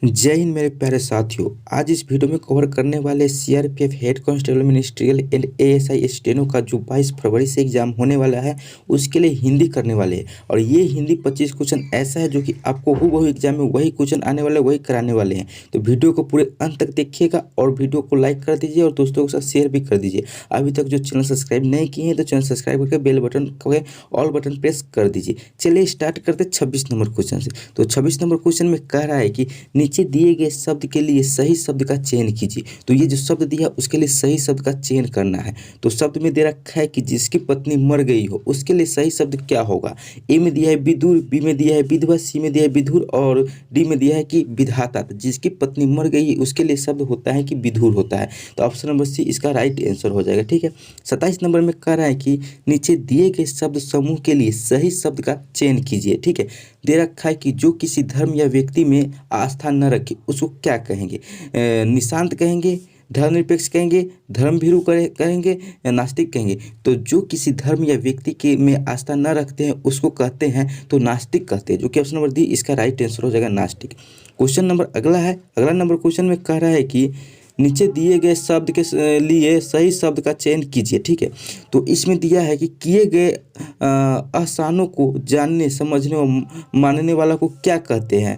जय हिंद मेरे प्यारे साथियों। आज इस वीडियो में कवर करने वाले CRPF head constable ministerial and ASI steno का जो 22 फरवरी से एग्जाम होने वाला है उसके लिए हिंदी करने वाले हैं। और ये हिंदी 25 क्वेश्चन ऐसा है जो कि आपको हूबहू एग्जाम में वही क्वेश्चन आने वाले वही कराने वाले हैं। तो वीडियो को पूरे अंत तक देखिएगा और वीडियो को लाइक कर दीजिए और दोस्तों के साथ शेयर भी कर दीजिए। अभी तक जो चैनल सब्सक्राइब नहीं किए हैं तो चैनल सब्सक्राइब करके bell button all button press कर दीजिए। चलिए स्टार्ट करते 26 नंबर क्वेश्चन से। तो 26 नंबर क्वेश्चन में कह रहा है कि नीचे दिए गए शब्द के लिए सही शब्द का चयन कीजिए। तो ये जो शब्द दिया उसके लिए सही शब्द का चयन करना है। तो शब्द में दे रखा है कि जिसकी पत्नी मर गई हो, उसके लिए सही शब्द क्या होगा। ए में दिया है विदुर, बी में दिया है विधवा, सी में दिया है विधुर और डी में दिया है कि विधाता। तो जिसकी पत्नी मर गई है उसके लिए शब्द होता है कि विधुर होता है। तो ऑप्शन नंबर सी इसका राइट आंसर हो जाएगा। ठीक है। 27 नंबर में कह रहा है कि नीचे दिए गए शब्द समूह के लिए सही शब्द का चयन कीजिए। ठीक है। दे रखा है कि जो किसी धर्म या व्यक्ति में आस्था न रखे उसको क्या कहेंगे। निशांत कहेंगे, धर्मनिरपेक्ष कहेंगे, धर्मभीरु कहेंगे या नास्तिक कहेंगे। तो जो किसी धर्म या व्यक्ति के में आस्था न रखते हैं उसको कहते हैं तो नास्तिक कहते हैं, जो कि ऑप्शन नंबर डी इसका राइट आंसर हो जाएगा नास्तिक। क्वेश्चन नंबर अगला है। अगला नंबर क्वेश्चन में कह रहा है कि नीचे दिए गए शब्द के लिए सही शब्द का चयन कीजिए। ठीक है। तो इसमें दिया है कि किए गए आसानों को जानने, समझने और मानने वाला को क्या कहते हैं।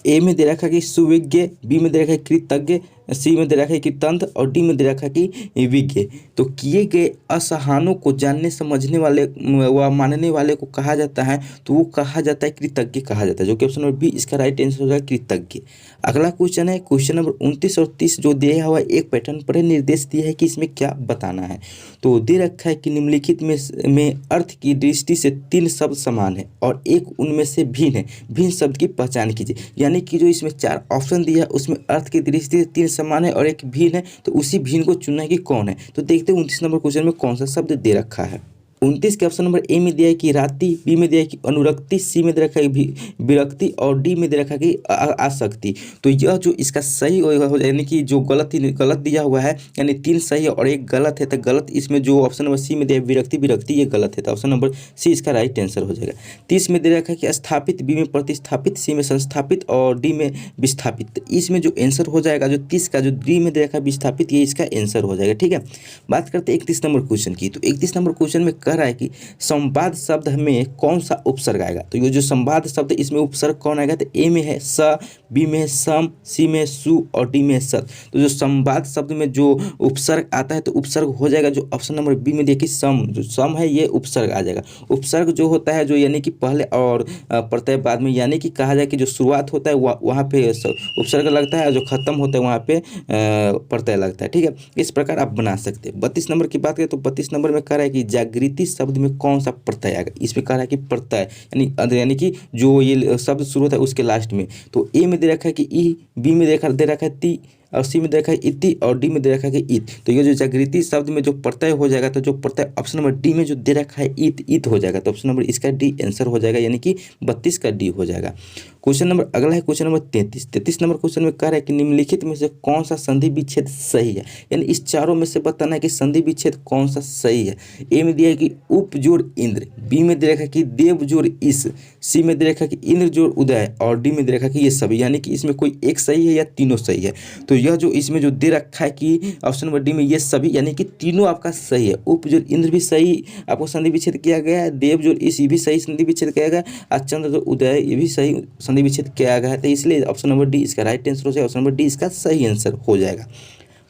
ए में दे रखा है कि सुविज्ञ, बी में दे रखा है कृतज्ञ, सी में दे रखा है कि तंत्र और डी में दे रखा है कि विज्ञ। तो किए गए असहानों को जानने, समझने वाले व मानने वाले को कहा जाता है तो वो कहा जाता है कृतज्ञ कहा जाता है, जो कि ऑप्शन नंबर बी इसका राइट आंसर हो जाएगा कृतज्ञ। अगला क्वेश्चन है क्वेश्चन नंबर 29 और 30 जो दिया हुआ एक पैटर्न पर निर्देश दिया है कि इसमें क्या बताना है। तो दे रखा है कि निम्नलिखित में अर्थ की दृष्टि से 3 शब्द समान है और एक उनमें से भिन्न है। भिन्न शब्द की पहचान कीजिए। यानी कि जो इसमें 4 ऑप्शन दिया है उसमें अर्थ की दृष्टि से 3 समान है और एक भिन्न है, तो उसी भिन्न को चुनना है कि कौन है। तो देखते हैं 29 नंबर क्वेश्चन में कौन सा शब्द दे रखा है। 29 के ऑप्शन नंबर ए में दिया है कि राति, बी में दिया है कि अनुरक्ति, सी में दे रखा है विरक्ति और डी में दे रखा है कि आसक्ति। तो यह जो इसका सही हो यानी कि जो गलत दिया हुआ है, यानी 3 सही है और एक गलत है। तो गलत इसमें जो ऑप्शन नंबर सी में दिया है विरक्ति ये गलत है। तो ऑप्शन नंबर सी इसका राइट आंसर हो जाएगा। 30 में दे रखा है कि स्थापित, बी में प्रतिस्थापित, सी में संस्थापित और डी में विस्थापित। इसमें जो आंसर हो जाएगा जो 30 का जो डी में दे रखा है विस्थापित, ये इसका आंसर हो जाएगा। ठीक है। बात करते हैं 31 नंबर क्वेश्चन की। तो 31 नंबर क्वेश्चन में कह रहा है कि संवाद शब्द में कौन सा उपसर्ग आएगा। तो ये जो संवाद शब्द इसमें उपसर्ग कौन आएगा। तो ए में है स, बी में है सम, सी में है सु और डी में है सत। तो जो संवाद शब्द में जो उपसर्ग आता है तो उपसर्ग हो जाएगा जो ऑप्शन नंबर बी में देखिए सम। जो सम है ये उपसर्ग आ जाएगा। उपसर्ग जो होता है जो यानी कि पहले और प्रत्यय बाद में, यानी कि कहा जाए कि जो शुरुआत होता है वहाँ पे उपसर्ग लगता है और जो खत्म होता है वहाँ पे प्रत्यय लगता है। ठीक है। इस प्रकार आप बना सकते हैं। 32 नंबर की बात करें तो 32 नंबर में कह रहा है कि जागृति शब्द में कौन सा प्रत्यय आएगा। इसमें कह रहा है कि प्रत्यय यानी कि जो ये शब्द शुरू होता है उसके लास्ट में। तो ए में दे रखा है कि ई, बी में दे रखा है ती और सी में दे रखा है इति और डी में दे रखा है कि इत। तो ये जो जागृति शब्द में जो प्रत्यय हो जाएगा तो जो प्रत्यय ऑप्शन नंबर डी में जो दे रखा है इत हो जाएगा। तो ऑप्शन नंबर इसका डी आंसर हो जाएगा, यानी कि 32 का डी हो जाएगा। क्वेश्चन नंबर अगला है क्वेश्चन नंबर 33। 33 नंबर क्वेश्चन में कह रहा है कि निम्नलिखित में से कौन सा संधि विच्छेद सही है। यानी इस चारों में से बताना है कि संधि विच्छेद कौन सा सही है। ए में दिया है कि उप जोड़ इंद्र, बी में दे रखा है कि देव जोड़ इस, सी में दे रखा है कि इंद्र जोड़ उदय और डी में दे रखा है कि ये सभी, यानी कि इसमें कोई एक सही है या तीनों सही है। तो यह जो इसमें जो दे रखा है कि ऑप्शन नंबर डी में ये सभी, यानी कि तीनों आपका सही है। उप जोड़ इंद्र भी सही आपको संधि विच्छेद किया गया है, देव जोड़ इस भी सही संधि विच्छेद किया गया और चंद्र जो उदय ये भी सही संधि विच्छेद किया गया है। तो इसलिए ऑप्शन नंबर डी इसका राइट आंसर हो जाएगा। ऑप्शन नंबर डी इसका सही आंसर हो जाएगा।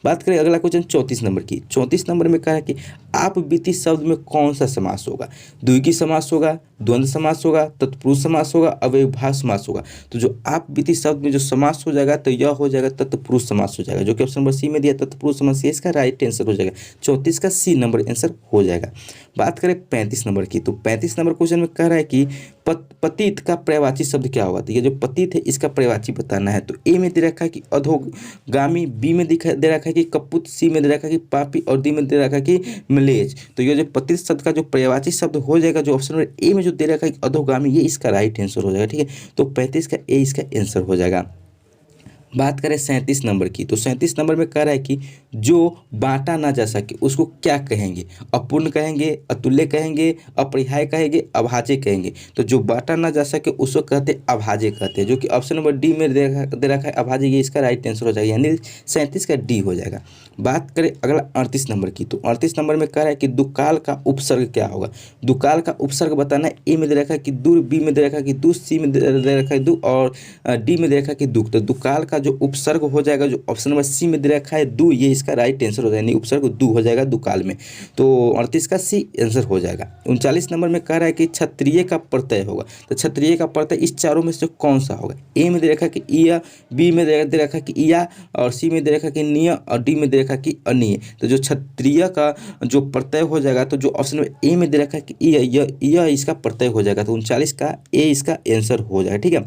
बात करें अगला क्वेश्चन 34 नंबर की। 34 नंबर में कहा है कि आप बीती शब्द में कौन सा समास होगा। द्विगु समास होगा, द्वंद्व समास होगा, तत्पुरुष समास होगा, अव्ययभाव समास होगा। तो जो आप बीती शब्द में जो समास हो जाएगा तो यह हो जाएगा तत्पुरुष समास हो जाएगा, जो कि ऑप्शन नंबर सी में दिया तत्पुरुष समास, इसका राइट आंसर हो जाएगा। 34 का सी नंबर आंसर हो जाएगा। बात करें 35 नंबर की। तो 35 नंबर क्वेश्चन में कह रहा है कि पतित का पर्यायवाची शब्द क्या होगा। तो ये जो पतित है इसका पर्यायवाची बताना है। तो ए में दे रखा है कि अधोगामी, बी में दे रखा है कि कपूत, सी में दे रखा है कि पापी और डी में दे रखा है कि मलेज। तो ये जो पतित शब्द का जो पर्यायवाची शब्द हो जाएगा जो ऑप्शन नंबर ए में जो दे रखा है अधोगामी, ये इसका राइट आंसर हो जाएगा। ठीक है। तो 35 का ए इसका आंसर हो जाएगा। बात करें 37 नंबर की, तो 37 नंबर में कह रहा है कि जो बांटा ना जा सके उसको क्या कहेंगे? अपूर्ण कहेंगे, अतुल्य कहेंगे, अपरिहार्य कहेंगे, अभाज्य कहेंगे। तो जो बांटा ना जा सके उसको कहते हैं अभाज्य कहते हैं, जो कि ऑप्शन नंबर डी में दे रखा है अभाज्य, ये इसका राइट आंसर हो जाएगा, यानी 37 का डी हो जाएगा। बात करें अगला 38 नंबर की, तो 38 नंबर में कह रहा है कि दुकाल का उपसर्ग क्या होगा? दुकाल का उपसर्ग बताना है। ए में दे रखा है कि दूर, बी में दे रखा है कि दूर, सी में दे रखा है दू, और डी में दे रखा है कि दुख। तो दुकाल का जो उपसर्ग हो जाएगा, जो ऑप्शन नंबर सी में दे रखा है दू, ये इसका राइट आंसर हो जाएगा, यानी उपसर्ग दू हो जाएगा दुकाल में। तो 38 का सी आंसर हो जाएगा। 39 नंबर में कह रहा है कि क्षत्रिय का प्रत्यय होगा, तो क्षत्रिय का प्रत्यय इस चारों में से कौन सा होगा? ए में दे रखा है कि इया, बी में दे रखा है कि इया, और सी में दे रखा है कि निय, और डी में दे रखा है कि अनिय। तो जो क्षत्रिय का जो प्रत्यय हो जाएगा, तो जो ऑप्शन नंबर ए में दे रखा है कि यह इसका प्रत्यय हो जाएगा, तो 39 का ए इसका आंसर हो जाएगा। ठीक है।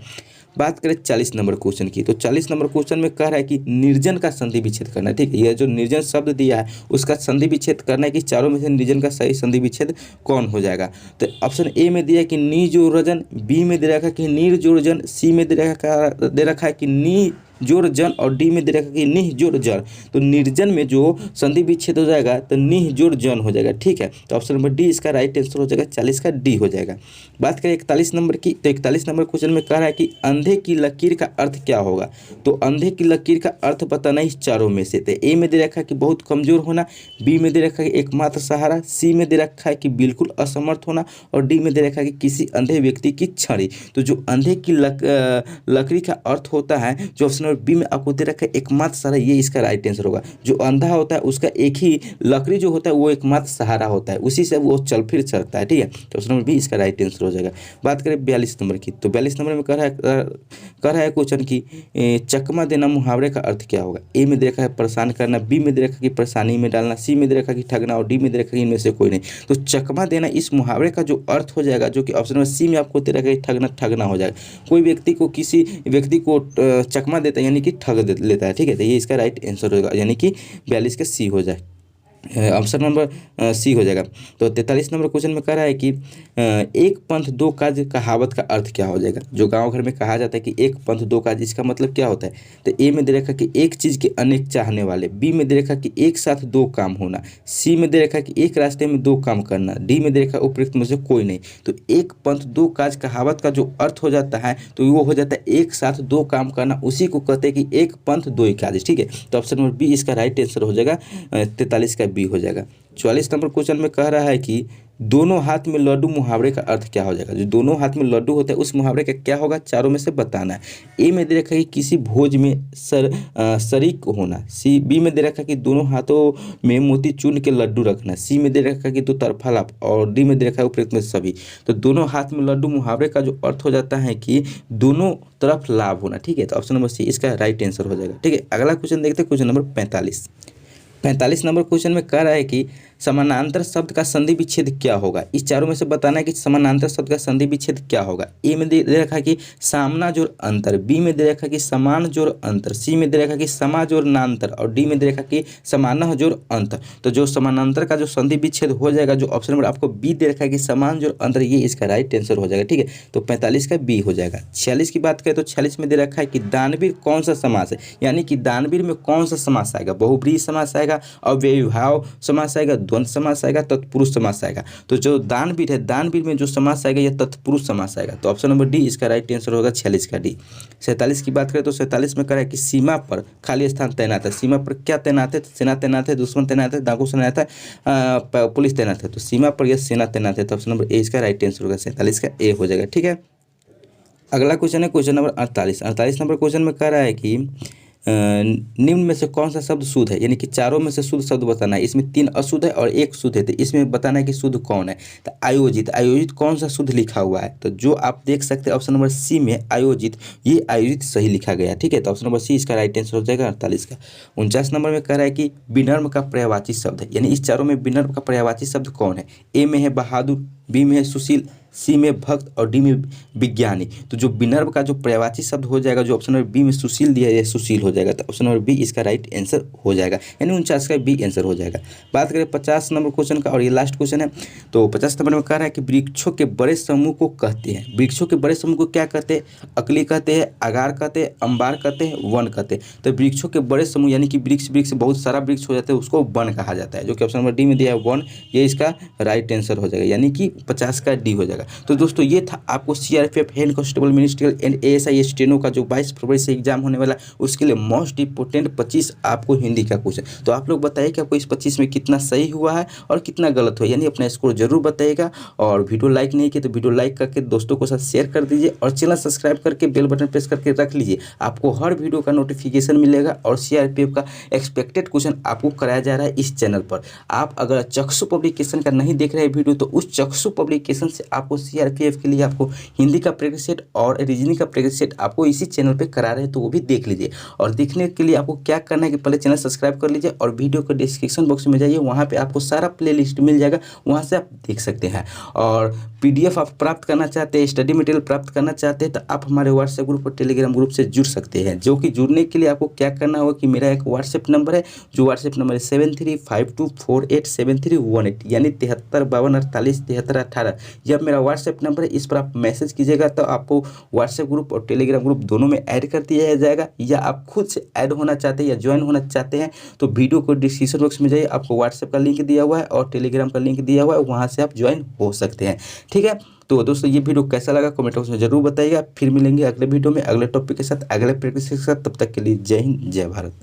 बात करें 40 नंबर क्वेश्चन की, तो 40 नंबर क्वेश्चन में कह रहा है कि निर्जन का संधि विच्छेद करना है। ठीक है, यह जो निर्जन शब्द दिया है उसका संधि विच्छेद करना है कि चारों में से निर्जन का सही संधि विच्छेद कौन हो जाएगा? तो ऑप्शन ए में दिया है कि नी जोड़जन, बी में दे रखा है कि नीर जोड़जन, सी में दे रखा है कि नी जोड़ जन, और डी में दे रखा है कि निह जोड़ जन। तो निर्जन में जो संधि विच्छेद हो जाएगा तो निह जोड़ जन हो जाएगा। ठीक है, तो ऑप्शन नंबर डी इसका राइट आंसर हो जाएगा, 40 का डी हो जाएगा। बात करें 41 नंबर की, तो 41 नंबर क्वेश्चन में कह रहा है कि अंधे की लकीर का अर्थ क्या होगा? तो अंधे की लकीर का अर्थ बताना इस चारों में से। तो ए में दे रखा है कि बहुत कमजोर होना, बी में दे रखा है कि एकमात्र सहारा, सी में दे रखा है कि बिल्कुल असमर्थ होना, और डी में दे रखा है कि किसी अंधे व्यक्ति की छड़ी। तो जो अंधे की लकड़ी का अर्थ होता है, जो ऑप्शन नंबर बी में आपको दे रखा है एकमात्र सहारा, ये इसका राइट आंसर होगा। जो अंधा होता है उसका एक ही लकड़ी जो होता है वो एकमात्र सहारा होता है, उसी से वो चल फिर सकता है। ठीक है, तो ऑप्शन नंबर बी इसका राइट आंसर हो जाएगा। बात करें 42 नंबर की, तो 42 नंबर में कह रहा है क्वेश्चन की चकमा देना मुहावरे का अर्थ क्या होगा? ए में दे रखा है परेशान करना, बी में दे रखा है कि परेशानी में डालना, सी में दे रखा है कि ठगना, और डी में दे रखा है इनमें से कोई नहीं। तो चकमा देना इस मुहावरे का जो अर्थ हो जाएगा, जो कि ऑप्शन नंबर सी में आपको दे रखा है ठगना हो जाएगा। कोई व्यक्ति को किसी व्यक्ति को चकमा देता है यानी कि ठग लेता है। ठीक है, तो ये इसका राइट आंसर होगा, यानी कि 42 का सी हो जाए, ऑप्शन नंबर सी हो जाएगा। तो 43 नंबर क्वेश्चन में कह रहा है कि एक पंथ दो काज कहावत का अर्थ क्या हो जाएगा? जो गांव घर में कहा जाता है कि एक पंथ दो काज, इसका मतलब क्या होता है? तो ए में दे रखा कि एक चीज़ के अनेक चाहने वाले, बी में दे रखा कि एक साथ दो काम होना, सी में दे रखा कि एक रास्ते में दो काम करना, डी में दे रखा उपयुक्त में से कोई नहीं। तो एक पंथ दो काज कहावत का जो अर्थ हो जाता है तो वो हो जाता है एक साथ दो काम करना, उसी को कहते हैं कि एक पंथ दो काज। ठीक है, तो ऑप्शन नंबर बी इसका राइट आंसर हो जाएगा, 43 का बी हो जाएगा। 44 नंबर क्वेश्चन में कह रहा है कि दोनों हाथ में लड्डू मुहावरे का अर्थ क्या हो जाएगा? जो दोनों हाथ में लड्डू होता है उस मुहावरे का क्या होगा? चारों में से बताना है। ए में दे रखा है कि किसी भोज में शरीक होना, सी बी में दे रखा है कि दोनों हाथों में मोती चून के लड्डू रखना, सी में दे रखा है कि दो तरफा लाभ, और डी में दे रखा है उपयुक्त में सभी। तो दोनों हाथ में लड्डू मुहावरे का जो अर्थ हो जाता है कि दोनों तरफ लाभ होना। ठीक है, तो ऑप्शन नंबर सी इसका राइट आंसर हो जाएगा। ठीक है, अगला क्वेश्चन देखते हैं, क्वेश्चन नंबर 45 नंबर क्वेश्चन में कह रहा है कि समानांतर शब्द का संधि विच्छेद क्या होगा? इस चारों में से बताना है कि समानांतर शब्द का संधि विच्छेद क्या होगा। ए में दे रखा है कि सामना जोड़ अंतर, बी में दे रखा है कि समान जोड़ अंतर, सी में दे रखा है कि समा जोड़ नांतर, और डी में दे रखा है कि समानह जोड़ अंतर। तो जो समानांतर का जो संधि विच्छेद हो जाएगा, जो ऑप्शन नंबर आपको बी दे रखा है कि समान जोड़ अंतर, ये इसका राइट आंसर हो जाएगा। ठीक है, तो 45 का बी हो जाएगा। 46 की बात करें तो 46 में दे रखा है कि दानवीर कौन सा समास है, यानी कि दानवीर में कौन सा समास आएगा? बहुब्रीहि समास आएगा, अव्ययीभाव समास आएगा, द्वंद्व समास आएगा, तत्पुरुष समास आएगा। तो जो दानवीर है, दानवीर में जो समास आएगा यह तत्पुरुष समास आएगा। तो ऑप्शन नंबर डी इसका राइट आंसर होगा, 46 का डी। 47 की बात करें तो 47 में कह रहा है कि सीमा पर खाली स्थान तैनात है। सीमा पर क्या तैनात है? सेना तैनात है, दुश्मन तैनात है, डाकू तैनात है, पुलिस तैनात है। तो सीमा पर यह सेना तैनात है, तो ऑप्शन नंबर ए इसका राइट आंसर होगा, 47 का ए हो जाएगा। ठीक है, अगला क्वेश्चन है क्वेश्चन नंबर 48 नंबर क्वेश्चन में कह रहा है कि निम्न में से कौन सा शब्द शुद्ध है, यानी कि चारों में से शुद्ध शब्द बताना है। इसमें 3 अशुद्ध है और 1 शुद्ध है, तो इसमें बताना है कि शुद्ध कौन है। तो आयोजित कौन सा शुद्ध लिखा हुआ है? तो जो आप देख सकते हैं ऑप्शन नंबर सी में आयोजित, ये आयोजित सही लिखा गया है। ठीक है, तो ऑप्शन नंबर सी इसका राइट आंसर हो जाएगा, 48 का। 49 नंबर में कह रहा है कि विनम्र का पर्यायवाची शब्द है, यानी इस चारों में विनम्र का पर्यायवाची शब्द कौन है? ए में है बहादुर, बी में है सुशील, सी में भक्त और डी में विज्ञानी। तो जो विनर्भ का जो पर्यायवाची शब्द हो जाएगा, जो ऑप्शन नंबर बी में सुशील दिया है, सुशील हो जाएगा। तो ऑप्शन नंबर बी इसका राइट आंसर हो जाएगा, यानी 49 का बी आंसर हो जाएगा। बात करें 50 नंबर क्वेश्चन का, और ये लास्ट क्वेश्चन है। तो 50 नंबर में कह रहा है कि वृक्षों के बड़े समूह को कहते हैं, वृक्षों के बड़े समूह को क्या कहते हैं? अकली कहते हैं, अगार कहते हैं, अंबार कहते हैं, वन कहते हैं। तो वृक्षों के बड़े समूह यानी कि वृक्ष बहुत सारा वृक्ष हो जाते हैं, उसको वन कहा जाता है, जो कि ऑप्शन नंबर डी में दिया है वन। ये इसका राइट आंसर हो जाएगा, यानी कि 50 का डी हो जाएगा। तो दोस्तों ये था आपको CRPF head constable ministerial and ASI steno का जो 22 फरवरी से एग्जाम होने वाला है, उसके लिए मोस्ट इंपोर्टेंट 25 आपको हिंदी का क्वेश्चन। तो आप लोग बताइए कि आपको इस 25 में कितना सही हुआ है और कितना गलत हुआ, यानी अपना स्कोर जरूर बताइएगा। और वीडियो लाइक नहीं किया तो वीडियो लाइक करके दोस्तों के साथ शेयर कर दीजिए, और चैनल सब्सक्राइब करके बेल बटन प्रेस करके रख लीजिए। आपको हर वीडियो का नोटिफिकेशन मिलेगा, और सीआरपीएफ का एक्सपेक्टेड क्वेश्चन आपको कराया जा रहा है इस चैनल पर। आप अगर चक्षु पब्लिकेशन का नहीं देख रहे वीडियो, तो उस चक्षु पब्लिकेशन से आपको सीआरपीएफ के लिए आपको हिंदी का प्रैक्टिस सेट और रीजनिंग का प्रैक्टिस सेट आपको इसी चैनल पे करा रहे हैं, तो वो भी देख लीजिए। और देखने के लिए आपको क्या करना है कि पहले चैनल सब्सक्राइब कर लीजिए, और वीडियो के डिस्क्रिप्शन बॉक्स में जाइए, वहाँ पे आपको सारा प्लेलिस्ट मिल जाएगा, वहाँ से आप देख सकते हैं। और पीडीएफ आप प्राप्त करना चाहते हैं, स्टडी मटेरियल प्राप्त करना चाहते हैं, तो आप हमारे व्हाट्सएप ग्रुप और टेलीग्राम ग्रुप से जुड़ सकते हैं। जो कि जुड़ने के लिए आपको क्या करना होगा कि मेरा एक व्हाट्सएप नंबर है, जो व्हाट्सएप नंबर है 7352487318, यानी 7352487318। यह मेरा व्हाट्सएप नंबर है, इस पर आप मैसेज कीजिएगा तो आपको व्हाट्सएप ग्रुप और टेलीग्राम ग्रुप दोनों में ऐड कर दिया जाएगा। या आप खुद से ऐड होना चाहते हैं या ज्वाइन होना चाहते हैं, तो वीडियो को डिस्क्रिप्शन बॉक्स में जाइए, आपको व्हाट्सएप का लिंक दिया हुआ है और टेलीग्राम का लिंक दिया हुआ है, वहाँ से आप ज्वाइन हो सकते हैं। ठीक है, तो दोस्तों ये वीडियो कैसा लगा कमेंट बॉक्स में जरूर बताइएगा। फिर मिलेंगे अगले वीडियो में अगले टॉपिक के साथ, अगले प्रैक्टिस के साथ। तब तक के लिए जय हिंद, जय भारत।